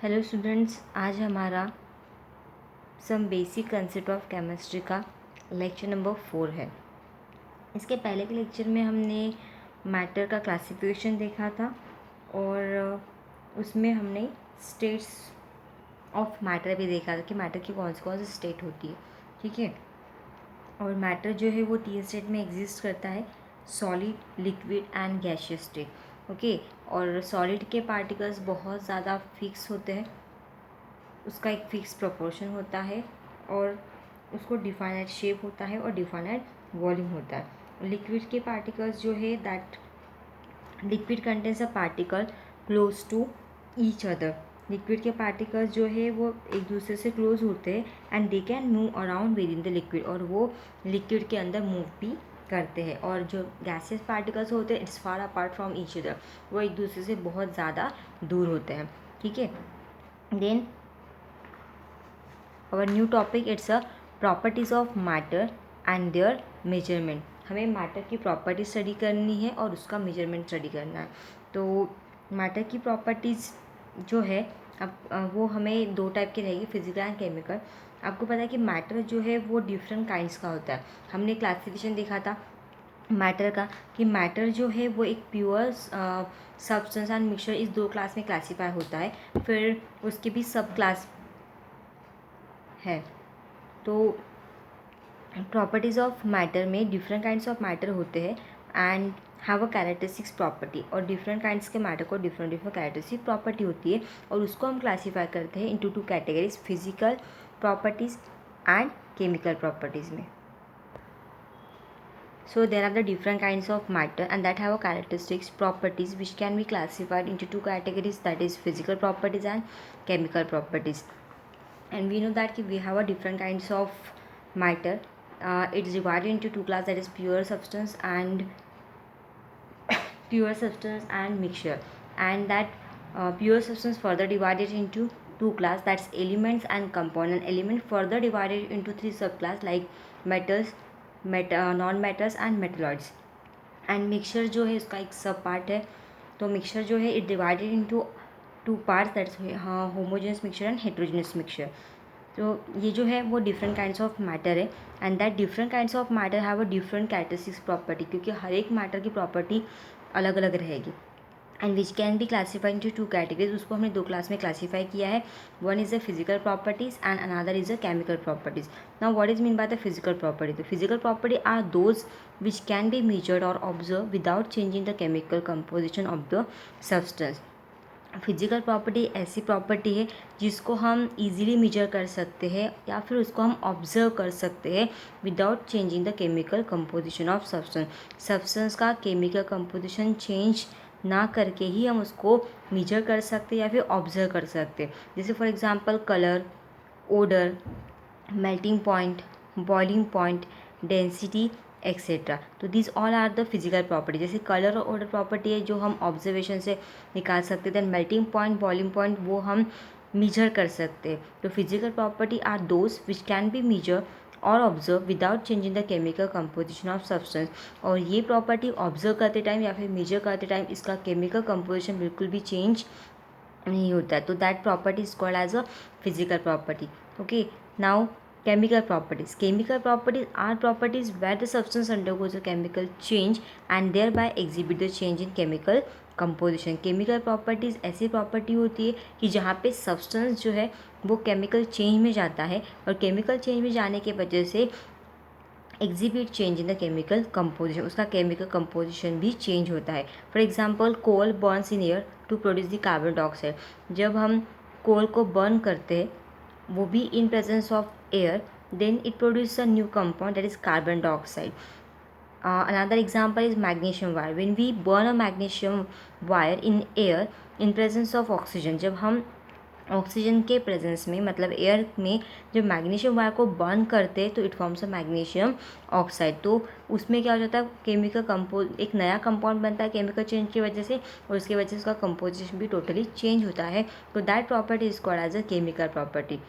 Hello students, आज हमारा some basic concept of chemistry का लेक्चर नंबर 4 है। इसके पहले के लेक्चर में हमने मैटर का क्लासिफिकेशन देखा था और उसमें हमने स्टेट्स ऑफ मैटर भी देखा था कि मैटर की कौन सी स्टेट होती है। ठीक है, और मैटर जो है वो 3 स्टेट में एग्जिस्ट करता है: solid, liquid and gaseous state. Okay, और सॉलिड के पार्टिकल्स बहुत ज़्यादा फिक्स होते हैं, उसका एक फिक्स प्रोपोर्शन होता है और उसको डिफाइनाइट शेप होता है और डिफाइनाइट वॉल्यूम होता है। लिक्विड के पार्टिकल्स जो है that liquid contains a particle close to each other. Liquid के पार्टिकल्स जो है वो एक दूसरे से क्लोज होते हैं and they can move around within the liquid, और वो लिक्विड के अंदर मूव भी करते हैं। और जो गैसेस पार्टिकल्स होते हैं it's far apart from each other, वो एक दूसरे से बहुत ज़्यादा दूर होते हैं। ठीक है, then our new topic it's a properties of matter and their measurement। हमें मैटर की प्रॉपर्टी स्टडी करनी है और उसका मेजरमेंट स्टडी करना है। तो मैटर की प्रॉपर्टीज़ जो है अब वो हमें दो टाइप की रहेगी, फिजिकल एंड केमिकल। आपको पता है कि मैटर जो है वो डिफरेंट काइंड्स का होता है। हमने क्लासिफिकेशन देखा था मैटर का कि मैटर जो है वो एक प्योर सब्सटेंस एंड मिक्सचर, इस दो क्लास में क्लासीफाई होता है। फिर उसके भी सब क्लास है। तो प्रॉपर्टीज़ ऑफ मैटर में डिफरेंट काइंड्स ऑफ मैटर होते हैं and have a characteristics property, और डिफरेंट काइंड्स के मैटर को डिफरेंट डिफरेंट कैरेक्टरिस्टिक प्रॉपर्टी होती है और उसको हम क्लासीफाई करते हैं into two categories: physical properties and chemical properties में। So there are the different kinds of matter and that have a characteristics properties which can be classified into two categories, that is physical properties and chemical properties. And we know that we have a different kinds of matter. It's divided into two classes, that is pure substance and mixture. And that pure substance further divided into two classes, that's elements and component. Element further divided into three subclass like metals, non metals and metalloids. And mixture जो है उसका एक सब part है। तो mixture जो है it divided into two parts, that's homogeneous mixture and heterogeneous mixture. तो ये जो है वो डिफरेंट काइंड्स ऑफ मैटर है and that different kinds of matter have a different characteristics property, क्योंकि हर एक मैटर की प्रॉपर्टी अलग अलग रहेगी। And which can B classified into two categories, उसको हमने दो क्लास में क्लासीफाई किया है। One is the physical properties and another is the chemical properties. Now what is mean by the physical property? तो physical property are those which can be measured or observe without changing the chemical composition of the substance. Physical property ऐसी property है जिसको हम easily major कर सकते हैं या फिर उसको हम ऑब्जर्व कर सकते हैं without changing the chemical composition of substance. Substance का केमिकल कंपोजिशन चेंज ना करके ही हम उसको मेजर कर सकते हैं या फिर ऑब्जर्व कर सकते हैं। जैसे for example colour, odour, melting point, boiling point, density etcetera. तो this all are the physical property. जैसे कलर और ओडर प्रॉपर्टी है जो हम ऑब्जर्वेशन से निकाल सकते थे, मेल्टिंग पॉइंट, बॉइलिंग पॉइंट वो हम मेजर कर सकते हैं। तो physical property are those which can be measure or observe without changing the chemical composition of substance. और ये प्रॉपर्टी ऑब्जर्व करते टाइम या फिर मेजर करते टाइम इसका केमिकल कंपोजिशन बिल्कुल भी चेंज नहीं होता है। तो that property is called as a physical property. Okay, now chemical properties. Chemical properties are properties where the substance undergoes a chemical change and thereby exhibit the change in chemical composition. Chemical properties ऐसी property होती है कि जहाँ पे substance जो है वो chemical change में जाता है और केमिकल चेंज में जाने के वजह से exhibit change in the chemical composition, उसका केमिकल कंपोजिशन भी चेंज होता है। For example coal burns in air to produce the carbon dioxide. जब हम कोल को बर्न करते हैं वो भी in presence of air, then it produces a new compound, that is carbon dioxide. Another example is magnesium wire. When we burn a magnesium wire in air in presence of oxygen, जब हम oxygen के presence में मतलब air में जब magnesium wire को burn करते हैं तो it forms a magnesium oxide. तो उसमें क्या हो जाता है, केमिकल एक नया कंपाउंड बनता है केमिकल चेंज की वजह से, और उसकी वजह से उसका कंपोजिशन भी टोटली चेंज होता है। तो that property is called as a chemical property.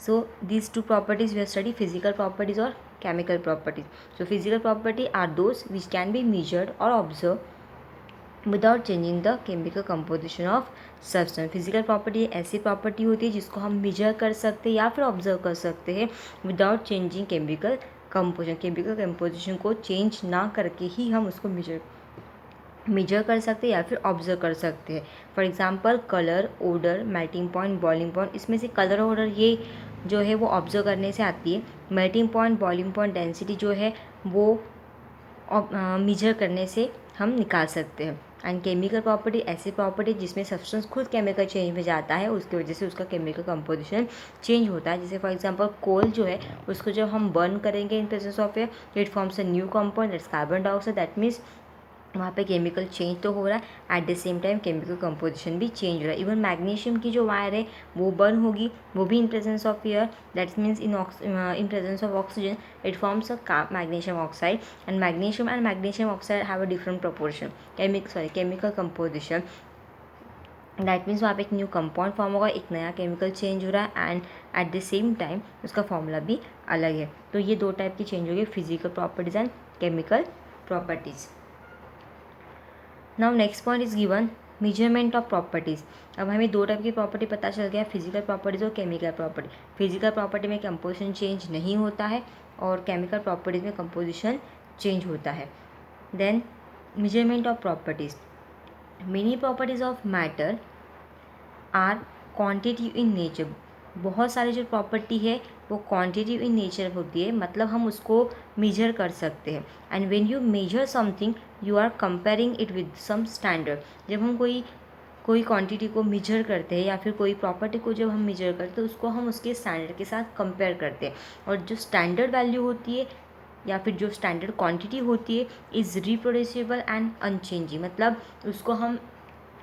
So these two properties we have studied, physical properties or chemical properties. So physical property are those which can be measured or observed without changing the chemical composition of substance. Physical property ऐसी property होती है जिसको हम major कर सकते हैं या फिर ऑब्जर्व कर सकते हैं without changing chemical composition. Chemical composition को चेंज ना करके ही हम उसको मेजर कर सकते हैं या फिर ऑब्जर्व कर सकते हैं। For example colour, odour, melting point, boiling point, इसमें से कलर ओडर ये जो है वो ऑब्जर्व करने से आती है। Melting point, boiling point, density जो है वो मेजर करने से हम निकाल सकते हैं। एंड केमिकल प्रॉपर्टी ऐसी प्रॉपर्टी जिसमें सब्सटेंस खुद केमिकल चेंज में जाता है, उसकी वजह से उसका केमिकल कंपोजिशन चेंज होता है। जैसे फॉर एग्जांपल कोल जो है उसको जब हम बर्न करेंगे इन presence of air, it forms a new compound that's carbon dioxide. That means वहाँ पे केमिकल चेंज तो हो रहा है, at the same time chemical composition भी चेंज हो रहा है। इवन मैग्नीशियम की जो वायर है वो बर्न होगी, वो भी in presence of air, that means in presence of oxygen it forms a magnesium oxide. And magnesium oxide have a different proportion chemical composition. That means वहाँ पे एक न्यू कंपाउंड फॉर्म होगा, एक नया केमिकल चेंज हो रहा है, and at the same time उसका फॉर्मूला भी अलग है। तो ये दो टाइप की चेंज होगी, physical properties and chemical properties. Now next point is given measurement of properties. अब हमें दो टाइप की प्रॉपर्टी पता चल गया, फिजिकल प्रॉपर्टीज़ और केमिकल प्रॉपर्टी। फिजिकल प्रॉपर्टी में कंपोजिशन चेंज नहीं होता है और केमिकल प्रॉपर्टीज़ में कंपोजिशन चेंज होता है। Then measurement of properties. Many properties of matter are quantitative in nature. बहुत सारी जो प्रॉपर्टी है वो क्वांटिटिव इन नेचर होती है, मतलब हम उसको मेजर कर सकते हैं। And when you measure something you are comparing it with some standard. जब हम कोई क्वांटिटी को मेजर करते हैं या फिर कोई प्रॉपर्टी को जब हम मेजर करते हैं तो उसको हम उसके स्टैंडर्ड के साथ कंपेयर करते हैं। और जो स्टैंडर्ड वैल्यू होती है या फिर जो स्टैंडर्ड क्वांटिटी होती है इज़ रिप्रोड्यूसिबल एंड अनचेंजिंग, मतलब उसको हम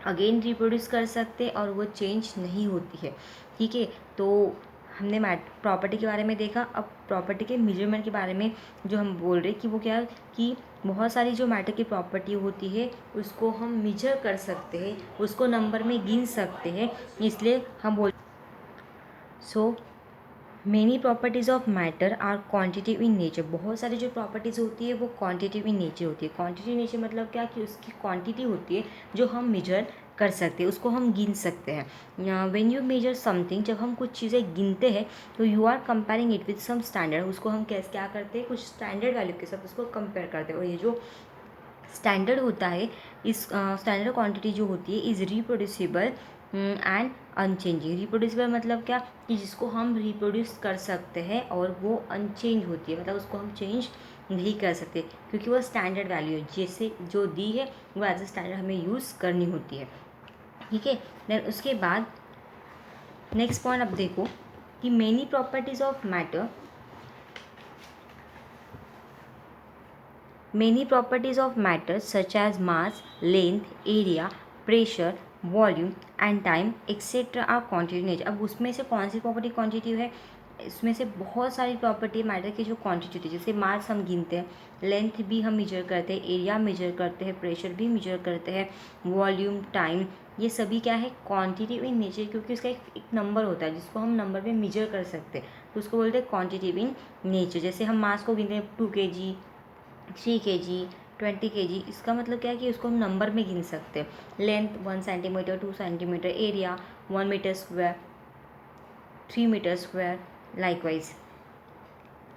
अगेन रिप्रोड्यूस कर सकते हैं और वो चेंज नहीं होती है। ठीक है, तो हमने प्रॉपर्टी के बारे में देखा। अब प्रॉपर्टी के मेजरमेंट के बारे में जो हम बोल रहे कि वो क्या है कि बहुत सारी जो मैटर की प्रॉपर्टी होती है उसको हम मेजर कर सकते हैं, उसको नंबर में गिन सकते हैं, इसलिए हम बोल so many properties of matter are quantitative in nature. बहुत सारी जो प्रॉपर्टीज़ होती है वो क्वांटिटिव इन नेचर होती है। क्वांटिटिव नेचर मतलब क्या कि उसकी क्वांटिटी होती है जो हम मेजर कर सकते हैं, उसको हम गिन सकते हैं। व्हेन यू मेजर समथिंग, जब हम कुछ चीज़ें गिनते हैं तो you are comparing it with some standard, उसको हम कैसे क्या करते हैं, कुछ स्टैंडर्ड वैल्यू के साथ उसको कंपेयर करते हैं। और ये जो स्टैंडर्ड होता है, इस स्टैंडर्ड क्वांटिटी जो होती है is reproducible and unchanging. Reproducible मतलब क्या कि जिसको हम रिप्रोड्यूस कर सकते हैं और वो अनचेंज होती है, मतलब उसको हम चेंज नहीं कर सकते क्योंकि वो स्टैंडर्ड वैल्यू है, जैसे जो दी है वो एज ए स्टैंडर्ड हमें यूज़ करनी होती है। ठीक है, देन उसके बाद नेक्स्ट पॉइंट अब देखो कि many properties of matter Many properties of matter such as mass, length, area, pressure, volume and time etcetera are quantity nature. अब उसमें से कौन सी प्रॉपर्टी क्वांटिटिव है, इसमें से बहुत सारी प्रॉपर्टी मैटर की जो क्वांटिटी होती है, जैसे मास हम गिनते हैं, लेंथ भी हम मेजर करते हैं, एरिया मेजर करते हैं, प्रेशर भी मेजर करते हैं, वॉल्यूम, टाइम, ये सभी क्या है क्वांटिटिव इन नेचर, क्योंकि उसका एक नंबर होता है जिसको हम नंबर में मेजर कर सकते हैं, तो उसको बोलते हैं क्वांटिटिव इन नेचर। जैसे हम मास को गिनते हैं 2 kg, 3 kg, 20 kg, इसका मतलब क्या है कि उसको हम नंबर में गिन सकते हैं। Length 1 centimetre, 2 centimetre, area 1 metre square, 3 metre square likewise,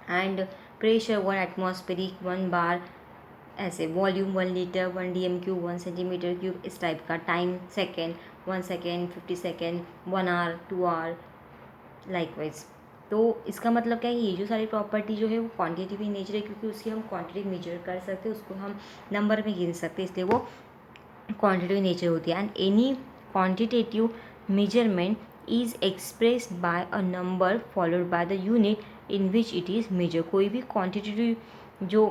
and pressure 1 atmospheric, 1 bar, ऐसे volume 1 litre, 1 dm3, 1 centimetre cube, इस टाइप का। Time second, 1 second, 50 second, 1 hour, 2 hour likewise. तो इसका मतलब क्या है, ये जो सारी प्रॉपर्टी जो है वो क्वांटिटिव इन नेचर है, क्योंकि उसकी हम क्वांटिटी मेजर कर सकते हैं, उसको हम नंबर में गिन सकते हैं, इसलिए वो क्वांटिटिव नेचर होती है। And any quantitative measurement is expressed by a number followed by the unit in which it is measure. कोई भी क्वांटिटेटिव जो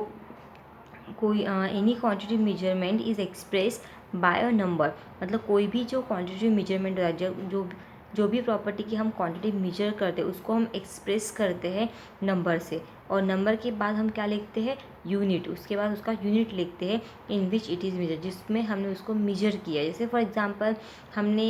any quantitative measurement is express by a number, मतलब कोई भी जो क्वांटिटिव मेजरमेंट होता है, जो भी प्रॉपर्टी की हम क्वांटिटी मेजर करते हैं उसको हम एक्सप्रेस करते हैं नंबर से, और नंबर के बाद हम क्या लिखते हैं, यूनिट, उसके बाद उसका यूनिट लिखते हैं इन विच इट इज़ मेजर, जिसमें हमने उसको मेजर किया। जैसे फॉर एग्जांपल हमने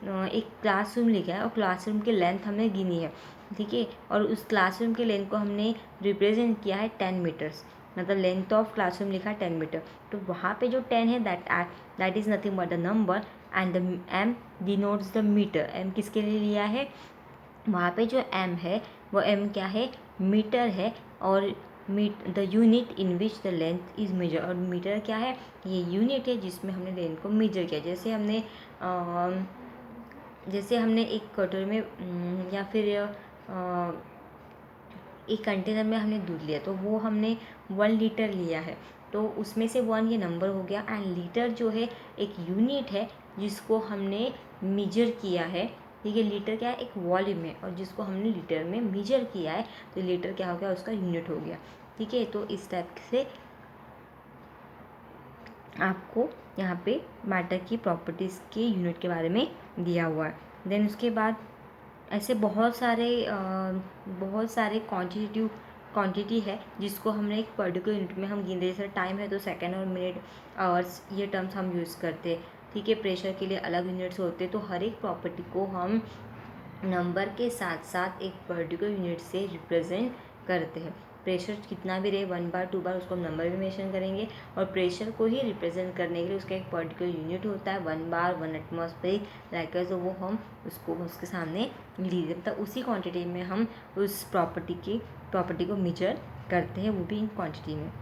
एक क्लासरूम लिखा है और क्लासरूम की लेंथ हमने गिनी है, ठीक है, और उस क्लासरूम के लेंथ को हमने रिप्रेजेंट किया है 10 मीटर्स, मतलब लेंथ ऑफ क्लासरूम लिखा 10 मीटर, तो वहाँ पे जो 10 है that is nothing but the number and the M denotes the metre. M किसके लिए लिया है, वहाँ पे जो एम है वो एम क्या है, मीटर है, और the unit in which the length is measure, और मीटर क्या है, ये यूनिट है जिसमें हमने लेंथ को मेजर किया। जैसे हमने एक कटोरे में या फिर एक कंटेनर में हमने दूध लिया, तो वो हमने 1 लीटर लिया है, तो उसमें से 1 ये नंबर हो गया, एंड लीटर जो है एक यूनिट है जिसको हमने मेजर किया है। ठीक है, लीटर क्या है, एक वॉल्यूम है, और जिसको हमने लीटर में मेजर किया है, तो लीटर क्या हो गया, उसका यूनिट हो गया। ठीक है, तो इस टाइप से आपको यहाँ पे मैटर की प्रॉपर्टीज़ के यूनिट के बारे में दिया हुआ है। देन उसके बाद ऐसे बहुत सारे क्वांटिटी है जिसको हमने एक पर्टिकुलर यूनिट में हम गिनते, जैसे टाइम है तो सेकेंड और मिनट, आवर्स, ये टर्म्स हम यूज़ करते हैं। ठीक है, प्रेशर के लिए अलग यूनिट्स होते हैं, तो हर एक प्रॉपर्टी को हम नंबर के साथ साथ एक पर्टिकुलर यूनिट से रिप्रेजेंट करते हैं। प्रेशर कितना भी रहे, 1 बार 2 बार, उसको हम नंबर में मेंशन करेंगे, और प्रेशर को ही रिप्रेजेंट करने के लिए उसका एक पर्टिकुलर यूनिट होता है, 1 बार 1 एटमॉस्फेरिक लाइक, तो वो हम उसको उसके सामने लीजिए, तब उसी क्वांटिटी में हम उस प्रॉपर्टी को मेजर करते हैं, वो भी इन क्वांटिटी में।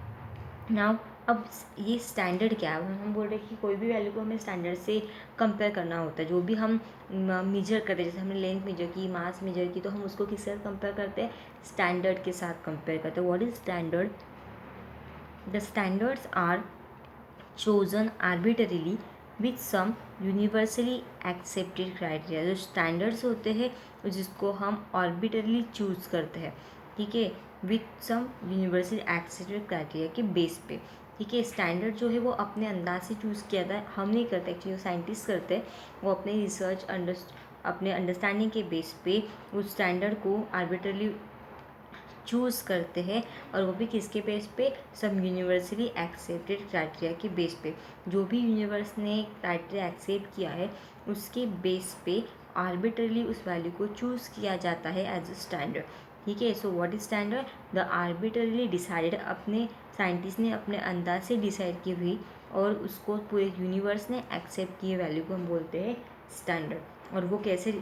नाउ अब ये स्टैंडर्ड क्या है, हम बोल रहे हैं कि कोई भी वैल्यू को हमें स्टैंडर्ड से कंपेयर करना होता है। जो भी हम मेजर करते हैं, जैसे हमने लेंथ मेजर की, मास मेजर की, तो हम उसको किससे कंपेयर करते हैं, स्टैंडर्ड के साथ कंपेयर करते हैं। What is standard? The standards are chosen arbitrarily with some universally accepted criteria. जो स्टैंडर्ड्स होते हैं जिसको हम आर्बिटरली चूज करते हैं, ठीक है, with some universally accepted criteria के बेस पे। ठीक है, स्टैंडर्ड जो है वो अपने अंदाज से चूज़ किया था, हम नहीं करते, एक्चुअली साइंटिस्ट करते हैं, वो अपने रिसर्च अपने अंडरस्टैंडिंग के बेस पे उस स्टैंडर्ड को आर्बिटरली चूज़ करते हैं, और वो भी किसके बेस पे, सब यूनिवर्सली एक्सेप्टेड क्राइटेरिया के बेस पे। जो भी यूनिवर्स ने क्राइटेरिया एक्सेप्ट किया है उसके बेस पे आर्बिट्रली उस वैल्यू को चूज़ किया जाता है एज अ स्टैंडर्ड। ठीक है, so what is standard? The arbitrarily decided, अपने साइंटिस्ट ने अपने अंदाज से डिसाइड की हुई और उसको पूरे यूनिवर्स ने एक्सेप्ट किए वैल्यू को हम बोलते हैं स्टैंडर्ड। और वो कैसे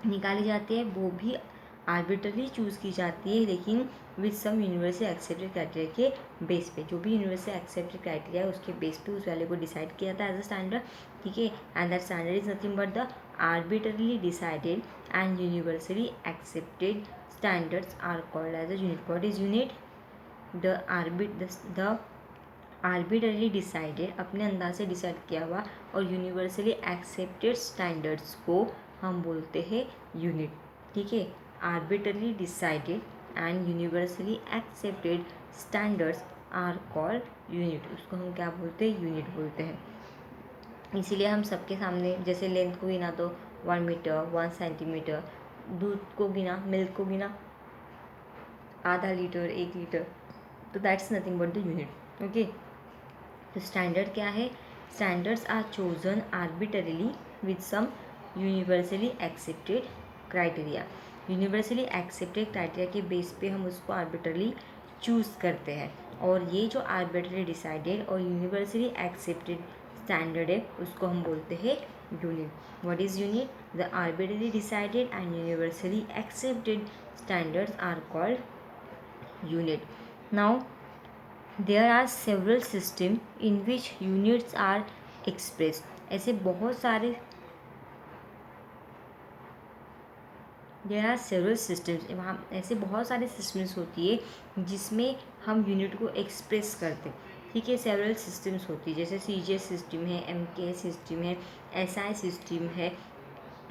निकाली जाती है, वो भी आर्बिट्रली चूज़ की जाती है, लेकिन with some universally accepted criteria के बेस पे। जो भी यूनिवर्सली एक्सेप्टेड क्राइटेरिया है उसके बेस पे उस वैल्यू को डिसाइड किया जाता है एज अ स्टैंडर्ड। ठीक है, and that standard is nothing but the arbitrarily decided and universally accepted standards are called as a unit. What is unit? The arbitrarily decided, अपने अंदाज से डिसाइड किया हुआ, और यूनिवर्सली एक्सेप्टेड स्टैंडर्ड्स को हम बोलते हैं यूनिट। ठीक है, arbitrarily decided and universally accepted standards are called unit, उसको हम क्या बोलते हैं, यूनिट बोलते हैं। इसीलिए हम सबके सामने, जैसे लेंथ को गिना तो 1 मीटर, 1 सेंटीमीटर, दूध को गिना, मिल्क को गिना आधा लीटर, 1 लीटर, तो that's nothing but the unit. Okay, तो स्टैंडर्ड क्या है? Standards are chosen arbitrarily with some universally accepted criteria. Universally accepted criteria के बेस पे हम उसको आर्बिटरली चूज़ करते हैं, और ये जो आर्बिटरली डिसाइडेड और यूनिवर्सली एक्सेप्टेड स्टैंडर्ड है उसको हम बोलते हैं unit. What is unit? The arbitrarily decided and universally accepted standards are called unit. Now there are several systems in which units are expressed। ऐसे बहुत सारे there are several systems, वहाँ ऐसे बहुत सारे systems होती है जिसमें हम यूनिट को एक्सप्रेस करते हैं। ठीक है, सेवरल सिस्टम्स होती है, जैसे CGS सिस्टम है, MK सिस्टम है, SI सिस्टम है,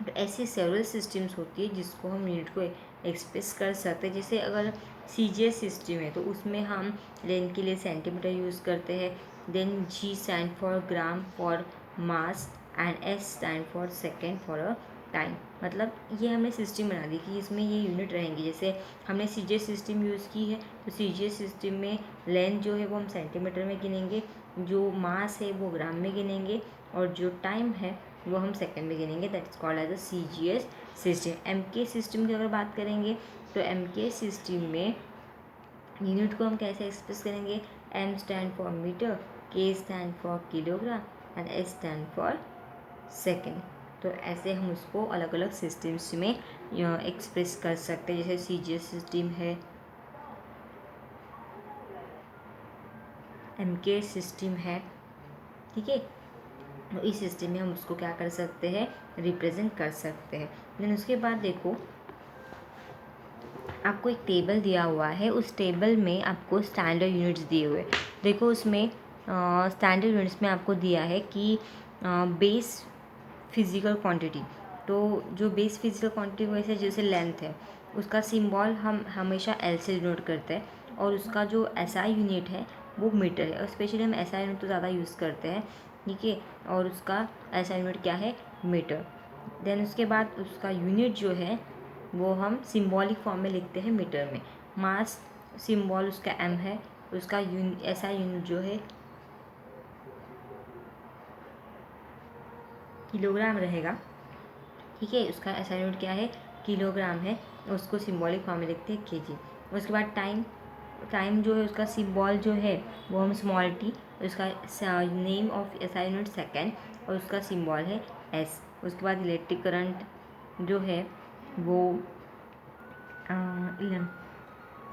तो ऐसी सेवरल सिस्टम्स होती है जिसको हम यूनिट को एक्सप्रेस कर सकते हैं। जैसे अगर CGS सिस्टम है तो उसमें हम लेंथ के लिए सेंटीमीटर यूज़ करते हैं, then G stand for gram for mass, and S stand for second for a time. मतलब ये हमने सिस्टम बना दी कि इसमें ये यूनिट रहेंगी। जैसे हमने CGS सिस्टम यूज़ की है तो CGS सिस्टम में लेंथ जो है वो हम सेंटीमीटर में गिनेंगे, जो मास है वो ग्राम में गिनेंगे, और जो टाइम है वो हम सेकंड में गिनेंगे। That is called as a CGS system. MK system की अगर बात करेंगे तो MK सिस्टम में यूनिट को हम कैसे एक्सप्रेस करेंगे? M stand for metre, K stand for kilogram and S stand for second. तो ऐसे हम उसको अलग अलग सिस्टम्स में एक्सप्रेस कर सकते हैं, जैसे CGS सिस्टम है, MK सिस्टम है, ठीक है। तो इस सिस्टम में हम उसको क्या कर सकते हैं? रिप्रेजेंट कर सकते हैं। देन उसके बाद देखो, आपको एक टेबल दिया हुआ है, उस टेबल में आपको स्टैंडर्ड यूनिट्स दिए हुए। देखो उसमें स्टैंडर्ड यूनिट्स में आपको दिया है कि बेस फिजिकल क्वांटिटी। तो जो बेस फिजिकल क्वांटिटी वैसे जैसे लेंथ है, उसका सिंबल हम हमेशा एल से डिनोट करते हैं, और उसका जो एसआई यूनिट है वो मीटर है, और स्पेशली हम एसआई यूनिट तो ज़्यादा यूज़ करते हैं, ठीक है। और उसका एसआई यूनिट क्या है? मीटर। देन उसके बाद उसका यूनिट जो है वो हम सिंबॉलिक फॉर्म में लिखते हैं मीटर में। मास सिंबल उसका एम है, उसका एसआई यूनिट जो है किलोग्राम रहेगा, ठीक है। उसका एसआई यूनिट क्या है? किलोग्राम है। उसको सिंबॉलिक फॉर्म में लिखते हैं केजी। उसके बाद टाइम, टाइम जो है उसका सिंबल जो है वो हम स्मॉल टी, उसका name of SI unit second, और उसका सिंबल है एस। उसके बाद इलेक्ट्रिक करंट जो है वो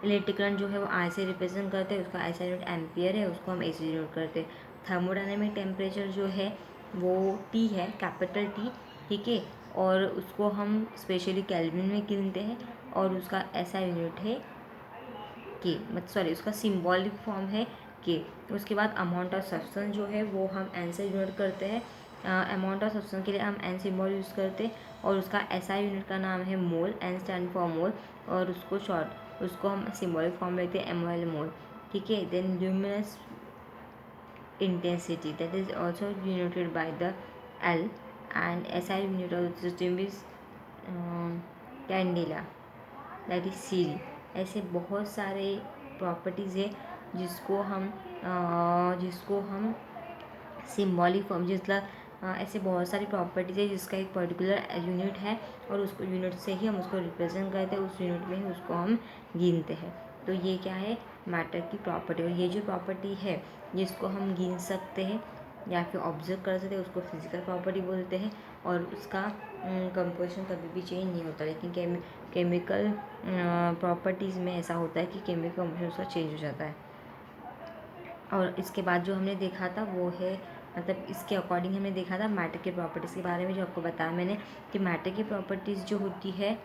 इलेक्ट्रिक करंट जो है वो आई से रिप्रेजेंट करते हैं, उसका एसआई यूनिट एम्पियर है, उसको हम एसी डिनोट करते हैं। थर्मोडायनेमिक टेम्परेचर जो है वो टी है, कैपिटल टी, ठीक है। और उसको हम स्पेशली केल्विन में गिनते हैं, और उसका एसआई यूनिट है के, मतलब सॉरी उसका सिंबॉलिक फॉर्म है के। उसके बाद अमाउंट ऑफ सब्सटेंस जो है वो हम एन से डिनोट करते हैं। अमाउंट ऑफ सब्सटेंस के लिए हम एन सिंबल यूज़ करते हैं, और उसका एसआई यूनिट का नाम है मोल, एन स्टैंड फॉर मोल, और उसको हम सिंबॉलिक फॉर्म में लेते हैं MOL मोल, ठीक है। Then luminous intensity, that is also denoted by the L, and SI unit of the system is candela, that is CD। ऐसे बहुत सारे प्रॉपर्टीज़ है जिसको हम सिंबॉलिक फॉर्म, ऐसे बहुत सारी प्रॉपर्टीज़ है जिसका एक पर्टिकुलर यूनिट है, और उसको यूनिट से ही हम उसको रिप्रेजेंट करते हैं, उस यूनिट में ही उसको हम गिनते हैं। तो ये क्या है? मैटर की प्रॉपर्टी। और ये जो प्रॉपर्टी है जिसको हम गिन सकते हैं या फिर ऑब्जर्व कर सकते हैं, उसको फिजिकल प्रॉपर्टी बोलते हैं, और उसका कंपोजिशन कभी भी चेंज नहीं होता। लेकिन केमिकल प्रॉपर्टीज़ में ऐसा होता है कि केमिकल कंपोजिशन उसका चेंज हो जाता है। और इसके बाद जो हमने देखा था वो है, मतलब इसके अकॉर्डिंग हमने देखा था मैटर की प्रॉपर्टीज़ के बारे में, जो आपको बताया मैंने कि मैटर की प्रॉपर्टीज़ जो होती है,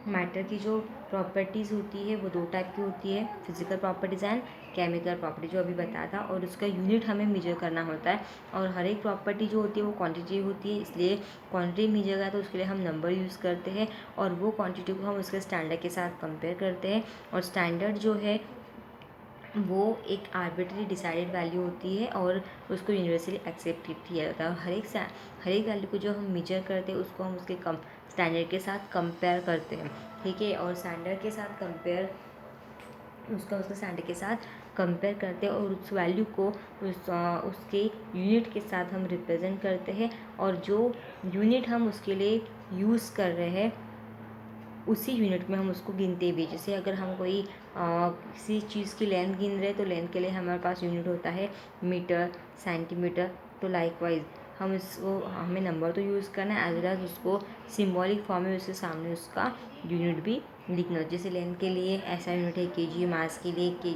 मैटर की जो प्रॉपर्टीज़ होती है वो दो टाइप की होती है, physical properties and chemical property, जो अभी बताया था। और उसका यूनिट हमें मेजर करना होता है, और हर एक प्रॉपर्टी जो होती है वो क्वांटिटी होती है, इसलिए क्वांटिटी मेजर करना तो उसके लिए हम नंबर यूज़ करते हैं, और वो क्वांटिटी को हम उसके स्टैंडर्ड के साथ कंपेयर करते हैं। और स्टैंडर्ड जो है वो एक आर्बिट्री डिसाइडेड वैल्यू होती है, और उसको यूनिवर्सली एक्सेप्ट किया जाता है। हर एक वैल्यू को जो हम मेजर करते हैं उसको हम उसके स्टैंडर्ड के साथ कंपेयर करते हैं, ठीक है। और स्टैंडर्ड के साथ कंपेयर उसके स्टैंडर्ड के साथ कंपेयर करते हैं, और उस वैल्यू को उसके यूनिट के साथ हम रिप्रेजेंट करते हैं, और जो यूनिट हम उसके लिए यूज़ कर रहे हैं उसी यूनिट में हम उसको गिनते भी। जैसे अगर हम कोई किसी चीज़ की लेंथ गिन रहे हैं तो लेंथ के लिए हमारे पास यूनिट होता है मीटर, सेंटीमीटर। तो लाइकवाइज हमें नंबर तो यूज़ करना है, एज वेल एज उसको सिंबॉलिक फॉर्म में उसके सामने उसका यूनिट भी लिखना। जैसे लेंथ के लिए ऐसा यूनिट है केजी, मास के लिए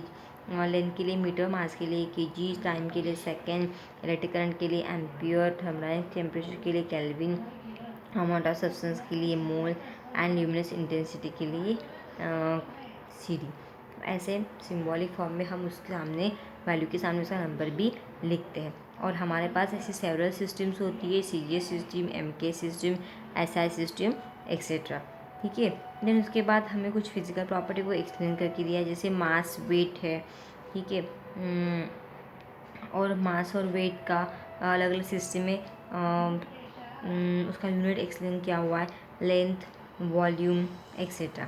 लेंथ के लिए मीटर, मास के लिए केजी, टाइम के लिए सेकेंड, इलेक्ट्रिक करंट के लिए एम्पियर, थर्मोडायनेमिक टेम्परेचर के लिए केल्विन, अमाउंट ऑफ सब्सटेंस के लिए मोल, एंड ल्यूमिनस इंटेंसिटी के लिए CD। ऐसे सिंबॉलिक फॉर्म में हम उसके सामने वैल्यू के सामने उसका नंबर भी लिखते हैं। और हमारे पास ऐसे सेवरल सिस्टम्स होती है, CGS system, MK system, SI system etcetera, ठीक है। देन उसके बाद हमें कुछ फिजिकल प्रॉपर्टी को एक्सप्लेन करके दिया है, जैसे मास, वेट है, ठीक है। और मास और वेट का अलग अलग सिस्टम में उसका यूनिट एक्सप्लेन किया हुआ है, लेंथ, वॉल्यूम एक्सेट्रा।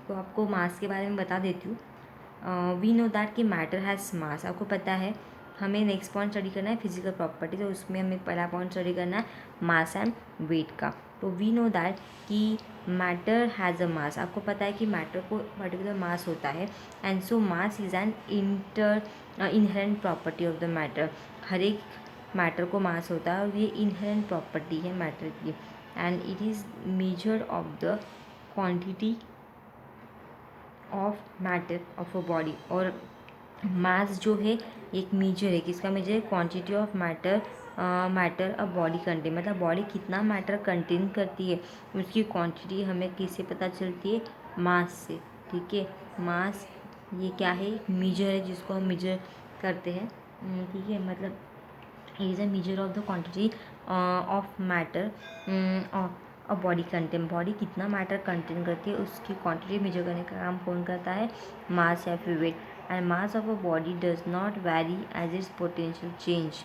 तो आपको मास के बारे में बता देती हूँ। वी नो दैट कि मैटर हैज़ मास। आपको पता है, हमें नेक्स्ट पॉइंट स्टडी करना है फिजिकल प्रॉपर्टी, तो उसमें हमें पहला पॉइंट स्टडी करना है मास एंड वेट का। तो वी नो दैट कि मैटर हैज़ अ मास, आपको पता है कि मैटर को पर्टिकुलर मास होता है, and so mass is an inherent property of the matter, हर एक मैटर को मास होता है और ये इनहेरेंट प्रॉपर्टी है मैटर की, and it is measure of the quantity of matter of a body, और मास जो है एक मेजर है, किसका मेजर है, quantity of matter, matter a body contain, मतलब बॉडी कितना मैटर कंटेन करती है उसकी क्वांटिटी हमें किससे पता चलती है, मास से, ठीक है। मास ये क्या है, मेजर है जिसको हम मेजर करते हैं, ठीक है, मतलब is a major of the quantity of matter a body contain, body कितना मैटर कंटेन करती है उसकी क्वांटिटी मेजर करने का काम कौन करता है, मास या फिर weight, and mass of a body does not vary as its potential change,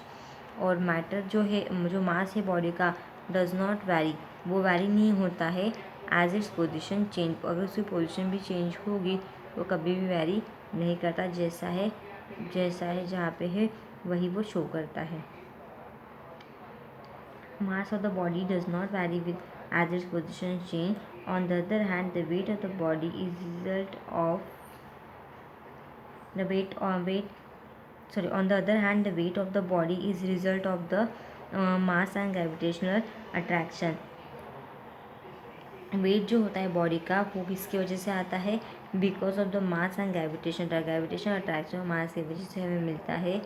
और मैटर जो है, जो मास है बॉडी का, डज नॉट वैरी, वो वैरी नहीं होता है एज इट्स पोजिशन चेंज, अगर उसकी पोजिशन भी चेंज होगी तो कभी भी वैरी नहीं करता, जैसा है जहाँ पे है वही वो शो करता है। Mass of the body does not vary with as its position change. On the other hand, the weight of the body is result of the weight on weight. Sorry. On the other hand, the weight of the body is result of the mass and gravitational attraction. Weight जो होता है body का वो किसकी वजह से आता है, because of the mass and gravitation attraction, mass की वजह से हमें मिलता है